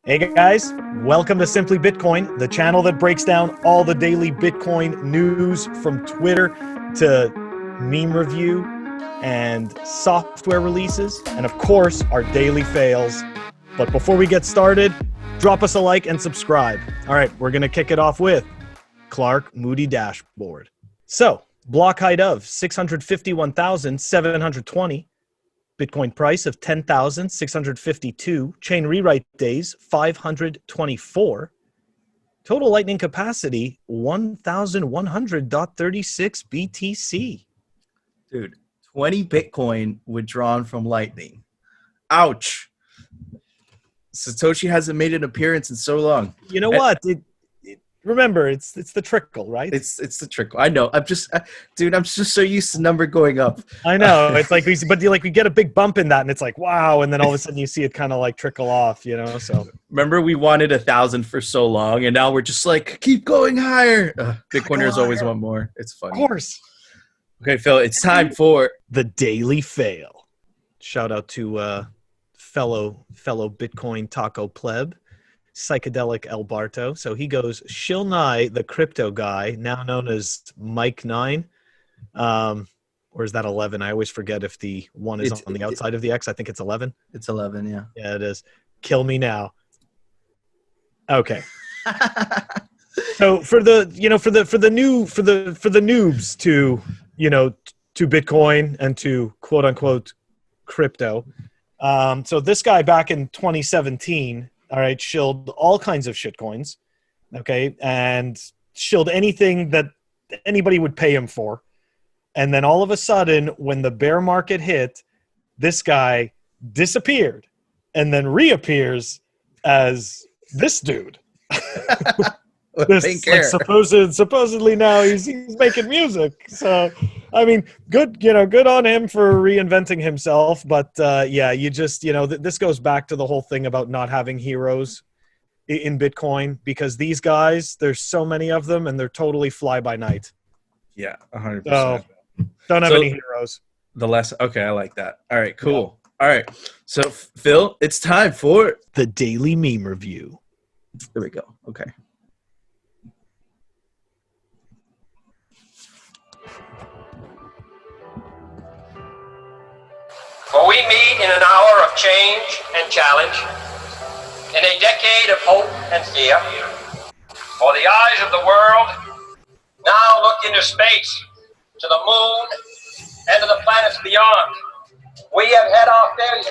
Hey guys, welcome to Simply Bitcoin, the channel that breaks down all the daily Bitcoin news from Twitter to meme review and software releases, and of course, our daily fails. But before we get started, drop us a like and subscribe. All right, we're going to kick it off with Clark Moody Dashboard. So, block height of 651,720. Bitcoin price of 10,652. Chain rewrite days 524. Total lightning capacity 1,100.36 BTC. Dude, 20 Bitcoin withdrawn from Lightning. Ouch. Satoshi hasn't made an appearance in so long. You know what? Remember, it's the trickle, right? It's the trickle. I know. I'm just so used to number going up. I know. It's like we get a big bump in that, and it's like wow, and then all of a sudden you see it kind of like trickle off, you know. So remember, we wanted 1,000 for so long, and now we're just like keep going higher. Bitcoiners always want more. It's funny. Of course. Okay, Phil, it's time for the daily fail. Shout out to fellow Bitcoin taco pleb, Psychedelic El Barto. So he goes, Shil Nye, the crypto guy, now known as Mike 9. Or is that 11? I always forget if the one is on the outside of the X. I think it's 11. It's 11, yeah. Yeah, it is. Kill me now. Okay. So for the noobs to, to Bitcoin and to quote unquote crypto. So this guy back in 2017, all right, shilled all kinds of shitcoins, okay, and shilled anything that anybody would pay him for. And then all of a sudden, when the bear market hit, this guy disappeared and then reappears as this dude. Supposedly now he's making music. So, I mean, good on him for reinventing himself. But you just, this goes back to the whole thing about not having heroes in Bitcoin, because these guys, there's so many of them and they're totally fly by night. Yeah, 100%. So, don't have any heroes. Okay, I like that. All right, cool. Yeah. All right. So, Phil, it's time for the daily meme review. There we go. Okay. For we meet in an hour of change and challenge, in a decade of hope and fear. For the eyes of the world now look into space, to the moon, and to the planets beyond. We have had our failures,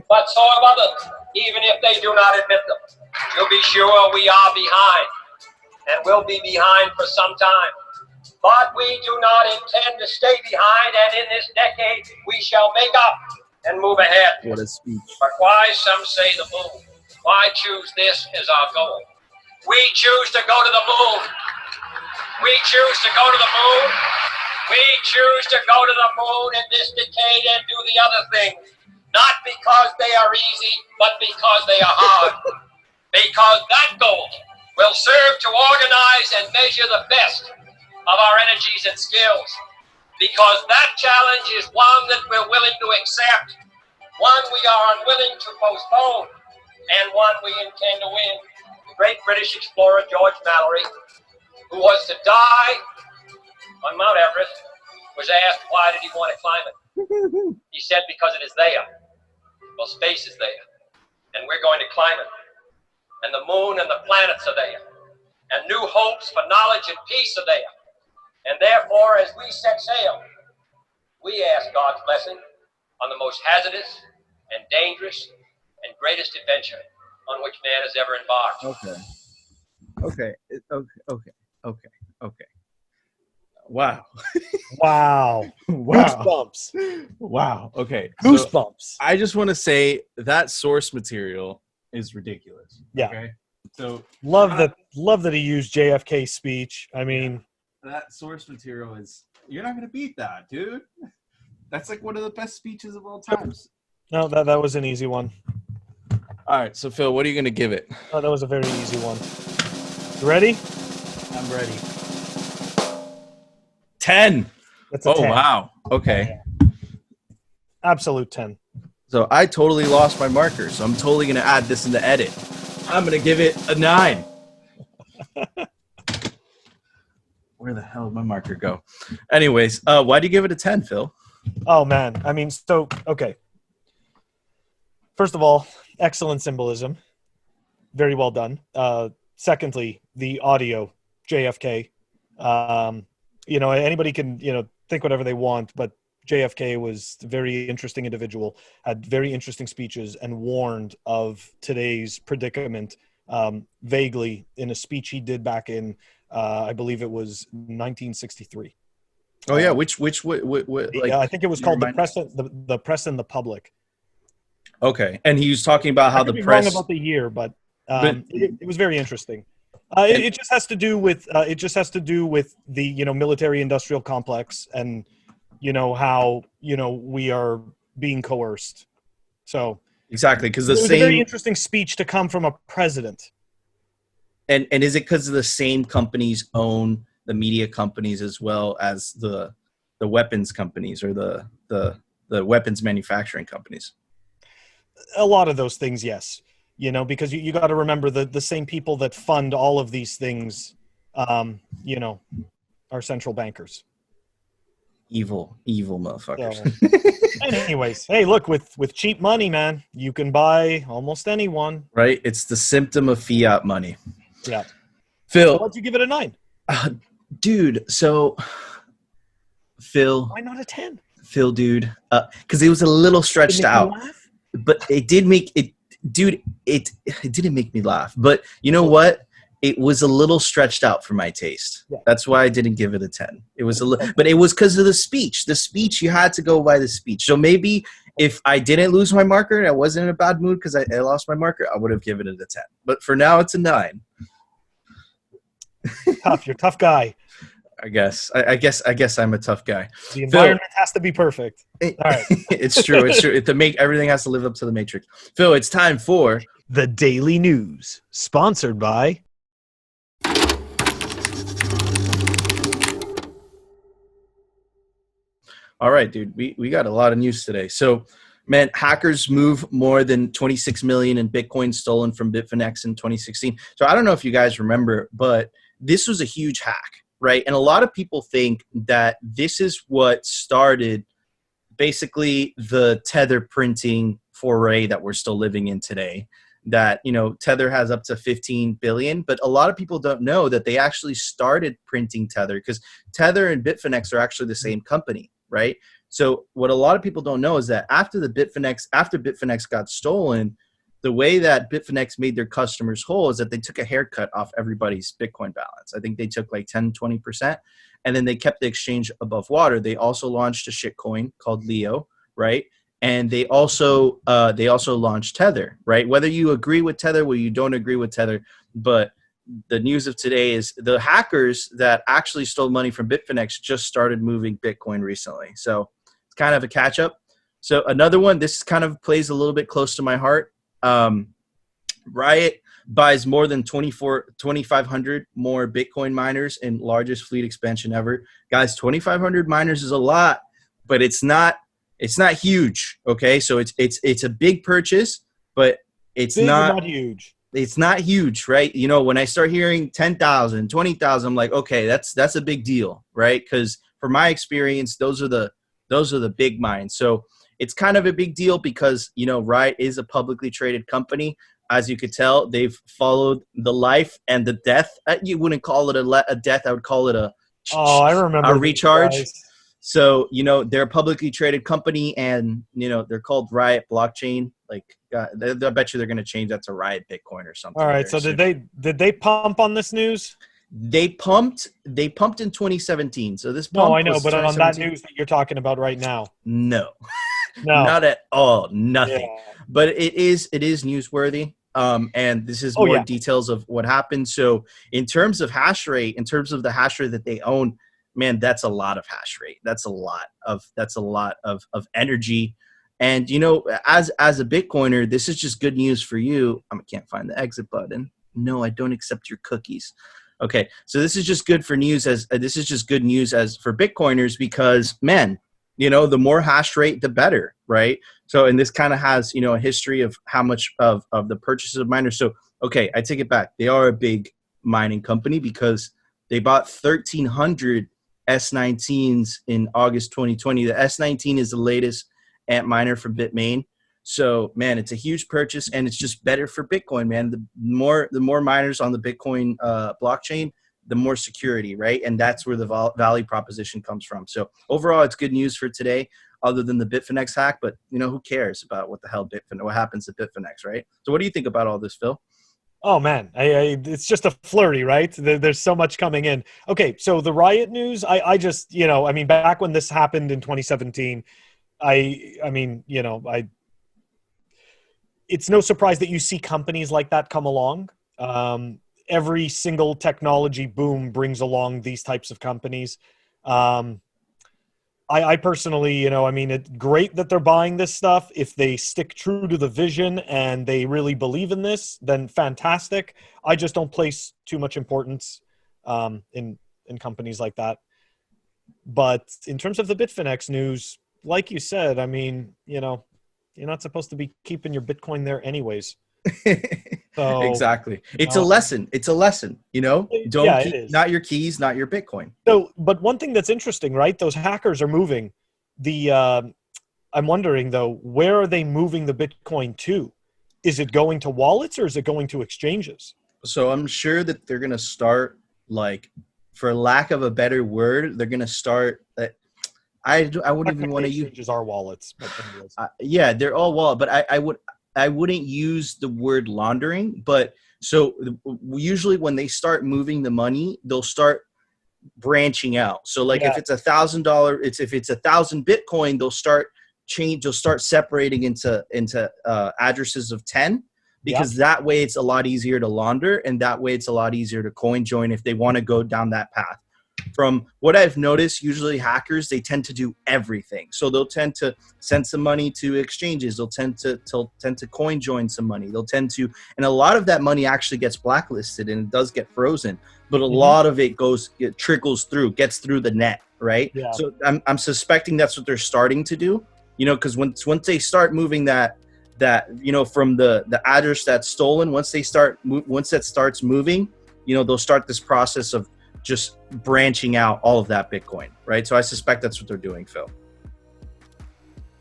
but so have others, even if they do not admit them. To be sure, we are behind, and will be behind for some time. But we do not intend to stay behind, and in this decade, we shall make up and move ahead. What a speech. But why, some say, the moon? Why choose this as our goal? We choose to go to the moon. We choose to go to the moon. We choose to go to the moon in this decade and do the other things. Not because they are easy, but because they are hard. Because that goal will serve to organize and measure the best of our energies and skills. Because that challenge is one that we're willing to accept, one we are unwilling to postpone, and one we intend to win. The great British explorer George Mallory, who was to die on Mount Everest, was asked why did he want to climb it. He said because it is there. Well, space is there, and we're going to climb it. And the moon and the planets are there, and new hopes for knowledge and peace are there. And therefore, as we set sail, we ask God's blessing on the most hazardous and dangerous and greatest adventure on which man has ever embarked. Okay. Wow. Wow. Goosebumps. Wow. Okay. Goosebumps. So I just want to say that source material is ridiculous. Yeah. Okay. So love that he used JFK's speech. I mean, that source material you're not going to beat that, dude. That's like one of the best speeches of all times. No, that was an easy one. All right. So Phil, what are you going to give it? Oh, that was a very easy one. You ready? I'm ready. 10. That's a 10. Wow. Okay. Absolute 10. So I totally lost my marker, so I'm totally going to add this in the edit. I'm gonna give it a 9. Where the hell did my marker go? Anyways, why do you give it a 10, Phil? Oh man, I mean, so okay. First of all, excellent symbolism, very well done. Secondly, the audio, JFK. Anybody can think whatever they want, but JFK was a very interesting individual, had very interesting speeches, and warned of today's predicament vaguely in a speech he did back in, I believe it was 1963. Oh yeah, which like, I think it was called the Press and the Public. Okay, and he was talking about how I could the be press. wrong about the year, but it was very interesting. It just has to do with the military industrial complex and how we are being coerced. So Exactly, because it was a very interesting speech to come from a president. And is it because the same companies own the media companies as well as the weapons companies or the weapons manufacturing companies? A lot of those things, yes. Because you got to remember the same people that fund all of these things, are central bankers. Evil motherfuckers. So, anyways, hey, look, with cheap money, man, you can buy almost anyone. Right? It's the symptom of fiat money. Yeah. Phil. So why'd you give it a 9? Dude, so Phil. Why not a 10? Phil, dude. Because it was a little stretched out. But it did make it, dude, it didn't make me laugh. But you know what? It was a little stretched out for my taste. Yeah. That's why I didn't give it a 10. It was but it was because of the speech. The speech, you had to go by the speech. So maybe if I didn't lose my marker and I wasn't in a bad mood because I lost my marker, I would have given it a 10. But for now, it's a 9. Tough. You're a tough guy. I guess I'm a tough guy. The environment has to be perfect. All right. It's true. It's true. Everything has to live up to the matrix. Phil, it's time for the Daily News, sponsored by. All right, dude. We got a lot of news today. So, man, hackers move more than 26 million in Bitcoin stolen from Bitfinex in 2016. So I don't know if you guys remember, but this was a huge hack, right? And a lot of people think that this is what started basically the Tether printing foray that we're still living in today. That, Tether has up to 15 billion, but a lot of people don't know that they actually started printing Tether because Tether and Bitfinex are actually the same company, right? So what a lot of people don't know is that after Bitfinex got stolen, the way that Bitfinex made their customers whole is that they took a haircut off everybody's Bitcoin balance. I think they took like 10, 20%, and then they kept the exchange above water. They also launched a shitcoin called Leo, right? And they also launched Tether, right? Whether you agree with Tether, whether you don't agree with Tether, but the news of today is the hackers that actually stole money from Bitfinex just started moving Bitcoin recently. So it's kind of a catch up. So another one, this kind of plays a little bit close to my heart. Riot buys more than 2,500 more Bitcoin miners in largest fleet expansion ever. Guys, 2,500 miners is a lot, but it's not huge. Okay. So it's a big purchase, but it's not huge. It's not huge, right? When I start hearing 10,000, 20,000, I'm like, okay, that's a big deal, right? Because for my experience, those are the big mines. So it's kind of a big deal because, Riot is a publicly traded company. As you could tell, they've followed the life and the death. You wouldn't call it a death. I would call it I remember a recharge. So, they're a publicly traded company and, they're called Riot Blockchain. Like, I bet you they're going to change that to Riot Bitcoin or something. All right. So did they pump on this news? They pumped in 2017. So this pump I know, but on that news that you're talking about right now. No, not at all. Nothing. Yeah. But it is newsworthy. And this is more details of what happened. So in terms of hash rate, in terms of the hash rate that they own, man, that's a lot of hash rate. That's a lot of energy. And, as a Bitcoiner, this is just good news for you. I can't find the exit button. No, I don't accept your cookies. Okay. So this is just good for news as for Bitcoiners because, man, the more hash rate, the better, right? So, and this kind of has, a history of how much of the purchases of miners. So okay, I take it back. They are a big mining company because they bought 1,300 S19s in August 2020. The S19 is the latest ant miner from Bitmain. So, man, it's a huge purchase, and it's just better for Bitcoin, man. The more miners on the Bitcoin blockchain, the more security, right? And that's where the value proposition comes from. So overall, it's good news for today, other than the Bitfinex hack. But, you know, who cares about what happens to Bitfinex, right? So what do you think about all this, Phil? Oh man, it's just a flurry, right? There's so much coming in. Okay, so the riot news, I just, you know, I mean, back when this happened in 2017, I mean, you know, it's no surprise that you see companies like that come along. Every single technology boom brings along these types of companies. I personally, you know, I mean, it's great that they're buying this stuff. If they stick true to the vision and they really believe in this, then fantastic. I just don't place too much importance in companies like that. But in terms of the Bitfinex news, like you said, I mean, you know, you're not supposed to be keeping your Bitcoin there anyways. So, exactly. It's a lesson. It's a lesson, you know, don't keep not your keys, not your Bitcoin. So, but one thing that's interesting, right? Those hackers are moving I'm wondering though, where are they moving the Bitcoin to? Is it going to wallets or is it going to exchanges? So I'm sure that they're going to start, like, for lack of a better word, they're going to start I wouldn't even want to use exchanges are wallets, but yeah, they're all wallet, but I wouldn't use the word laundering. But so usually when they start moving the money, they'll start branching out. So like if it's $1,000, if it's 1,000 Bitcoin, they'll start separating into addresses of 10, because that way it's a lot easier to launder, and that way it's a lot easier to coin join if they want to go down that path. From what I've noticed, usually hackers, they tend to do everything. So they'll tend to send some money to exchanges. They'll tend to coin join some money. They'll tend to, and a lot of that money actually gets blacklisted and it does get frozen. But a lot of it trickles through, gets through the net, right? Yeah. So I'm suspecting that's what they're starting to do. You know, because once they start moving that you know, from the address that's stolen, once that starts moving, you know, they'll start this process of just branching out all of that Bitcoin, right? So I suspect that's what they're doing, Phil.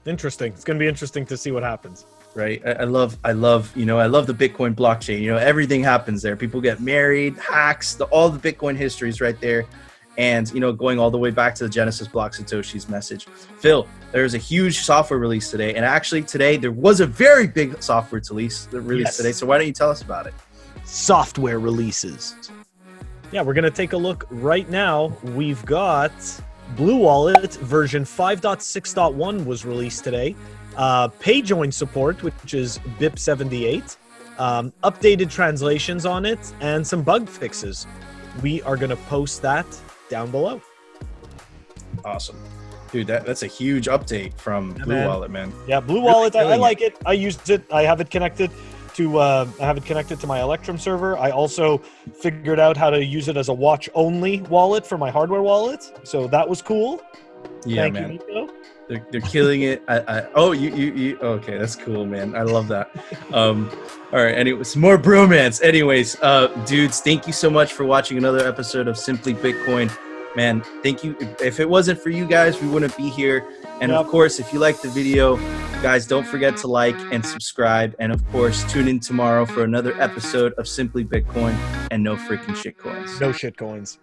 Interesting. It's going to be interesting to see what happens. Right. I love the Bitcoin blockchain. You know, everything happens there. People get married, hacks, all the Bitcoin history is right there. And, you know, going all the way back to the Genesis block, Satoshi's message. Phil, there's a huge software release today. And actually today there was a very big software release today. So why don't you tell us about it? Software releases. Yeah, we're going to take a look right now. We've got Blue Wallet version 5.6.1 was released today. Pay join support, which is BIP78. Updated translations on it, and some bug fixes. We are going to post that down below. Awesome. Dude, that's a huge update from Blue Wallet, man. Yeah, Blue Wallet, I like it. I used it. I have it connected to my Electrum server. I also figured out how to use it as a watch-only wallet for my hardware wallet. So that was cool. Yeah, Thank man. you, Nico. They're killing it. You okay, that's cool, man. I love that. All right, anyways, more bromance. Anyways, dudes, thank you so much for watching another episode of Simply Bitcoin. Man, thank you. If it wasn't for you guys, we wouldn't be here. And of course, if you liked the video, guys, don't forget to like and subscribe. And of course, tune in tomorrow for another episode of Simply Bitcoin and no freaking shitcoins. No shitcoins.